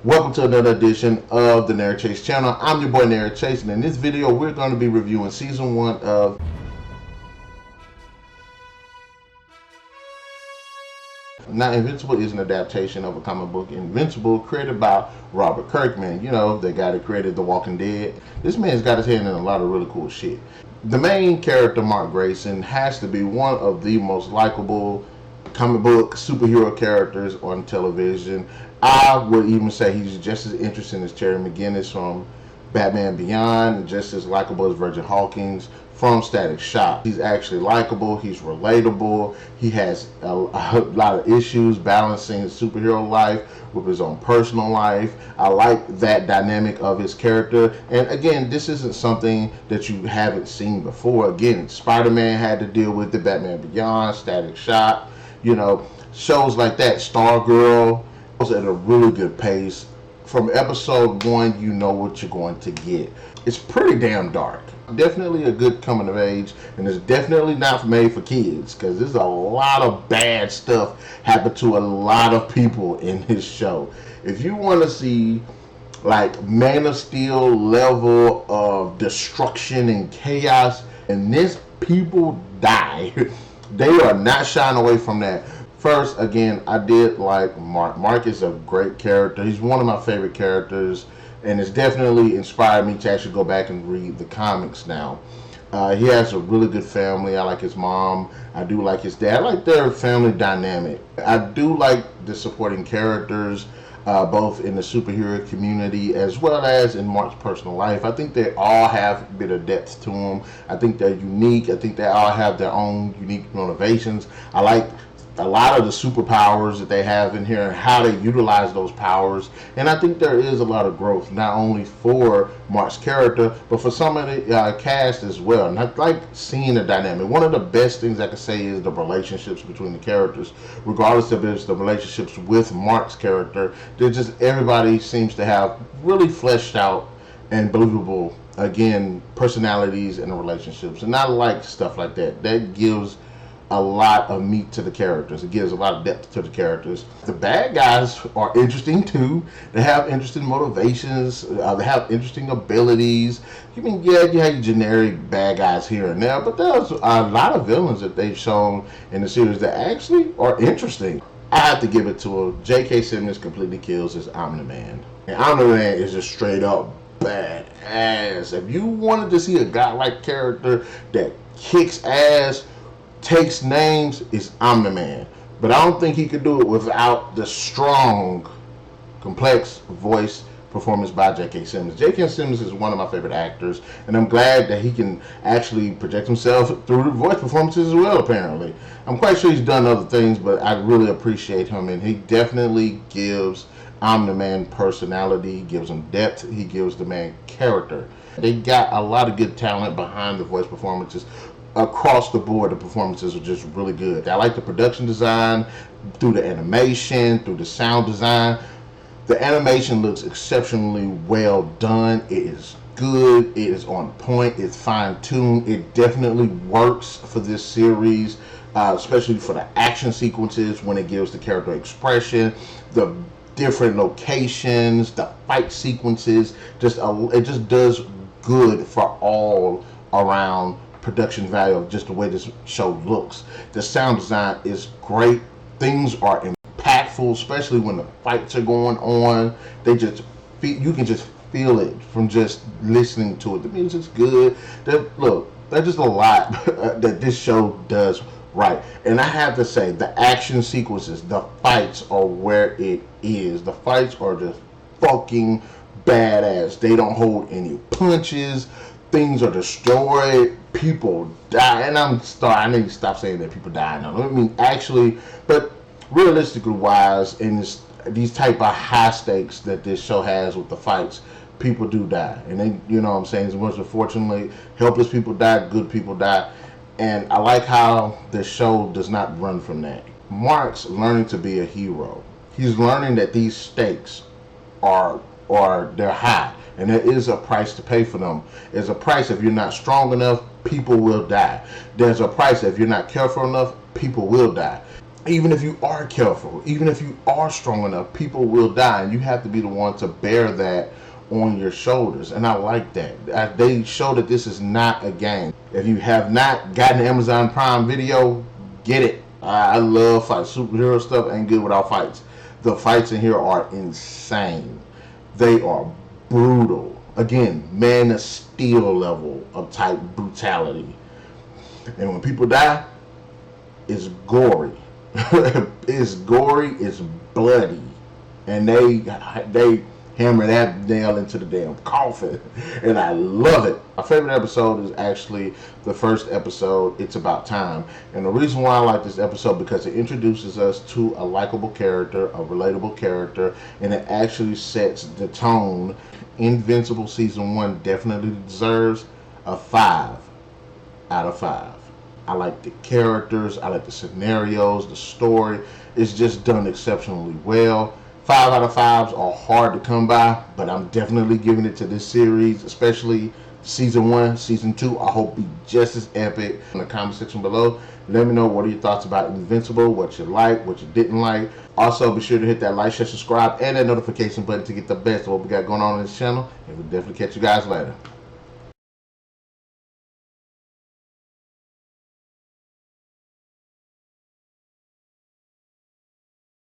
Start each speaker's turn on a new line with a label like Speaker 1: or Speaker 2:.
Speaker 1: Welcome to another edition of the NarikChase channel. I'm your boy NarikChase, and in this video we're going to be reviewing Season 1 of... Now, Invincible is an adaptation of a comic book, Invincible, created by Robert Kirkman. You know, the guy that created The Walking Dead. This man's got his hand in a lot of really cool shit. The main character, Mark Grayson, has to be one of the most likable comic book superhero characters on television. I would even say he's just as interesting as Terry McGinnis from Batman Beyond, and just as likable as Virgin Hawkins from Static Shock. He's actually likable, he's relatable, he has a lot of issues balancing his superhero life with his own personal life. I like that dynamic of his character, and again, this isn't something that you haven't seen before. Again, Spider-Man had to deal with the Batman Beyond, Static Shock, you know, shows like that. Stargirl was at a really good pace. From episode 1, you know what you're going to get. It's pretty damn dark. Definitely a good coming of age, and it's definitely not made for kids, because there's a lot of bad stuff happen to a lot of people in this show. If you want to see like Man of Steel level of destruction and chaos, and this people die, they are not shying away from that. First, again, I did like Mark. Mark is a great character. He's one of my favorite characters, and it's definitely inspired me to actually go back and read the comics now. He has a really good family. I like his mom. I do like his dad. I like their family dynamic. I do like the supporting characters, both in the superhero community as well as in Mark's personal life. I think they all have a bit of depth to them. I think they're unique. I think they all have their own unique motivations. I like a lot of the superpowers that they have in here and how they utilize those powers, and I think there is a lot of growth not only for Mark's character but for some of the cast as well. And I like seeing the dynamic. One of the best things I can say is the relationships between the characters, regardless if it's the relationships with Mark's character. They're just, everybody seems to have really fleshed out and believable, again, personalities and relationships, and I like stuff like that. That gives a lot of meat to the characters. It gives a lot of depth to the characters. The bad guys are interesting too. They have interesting motivations. They have interesting abilities. You mean, yeah, you have your generic bad guys here and there, but there's a lot of villains that they've shown in the series that actually are interesting. I have to give it to her. J.K. Simmons completely kills his Omni-Man. And Omni-Man is just straight up badass. If you wanted to see a godlike character that kicks ass, takes names, is Omni-Man. But I don't think he could do it without the strong, complex voice performance by J.K. Simmons. J.K. Simmons is one of my favorite actors, and I'm glad that he can actually project himself through the voice performances as well, apparently. I'm quite sure he's done other things, but I really appreciate him, and he definitely gives Omni-Man personality, gives him depth, he gives the man character. They got a lot of good talent behind the voice performances. Across the board, the performances are just really good. I like the production design, through the animation, through the sound design. The animation looks exceptionally well done. It is good. It is on point. It's fine-tuned. It definitely works for this series, especially for the action sequences when it gives the character expression, the different locations, the fight sequences. It just does good for all around production value of just the way this show looks. The sound design is great. Things are impactful, especially when the fights are going on. You can just feel it from just listening to it. The music's good. There's just a lot that this show does right. And I have to say, the action sequences, the fights are where it is. The fights are just fucking badass. They don't hold any punches. Things are destroyed. People die. And I need to stop saying that people die now. I mean, actually, but realistically wise, in these type of high stakes that this show has with the fights, people do die. And they, you know what I'm saying, as much unfortunately, helpless people die, good people die. And I like how the show does not run from that. Mark's learning to be a hero. He's learning that these stakes they're high, and there is a price to pay for them. There's a price if you're not strong enough, people will die. There's a price if you're not careful enough, people will die. even if you are careful, even if you are strong enough, people will die, and you have to be the one to bear that on your shoulders. And I like that. They show that this is not a game. If you have not gotten Amazon Prime Video, get it. I love fights. Superhero stuff ain't good without fights. The fights in here are insane. They are brutal. Again, Man of Steel level of type brutality. And when people die, it's gory. It's gory, it's bloody. And they hammer that nail into the damn coffin. And I love it. My favorite episode is actually the first episode, It's About Time. And the reason why I like this episode, because it introduces us to a likable character, a relatable character, and it actually sets the tone. Invincible Season 1 definitely deserves a 5 out of 5. I like the characters, I like the scenarios, the story. It's just done exceptionally well. 5 out of 5s are hard to come by, but I'm definitely giving it to this series, especially Season 1, Season 2. I hope be just as epic. In the comment section below, let me know what are your thoughts about Invincible, what you like, what you didn't like. Also, be sure to hit that like, share, subscribe, and that notification button to get the best of what we got going on this channel. And we'll definitely catch you guys later.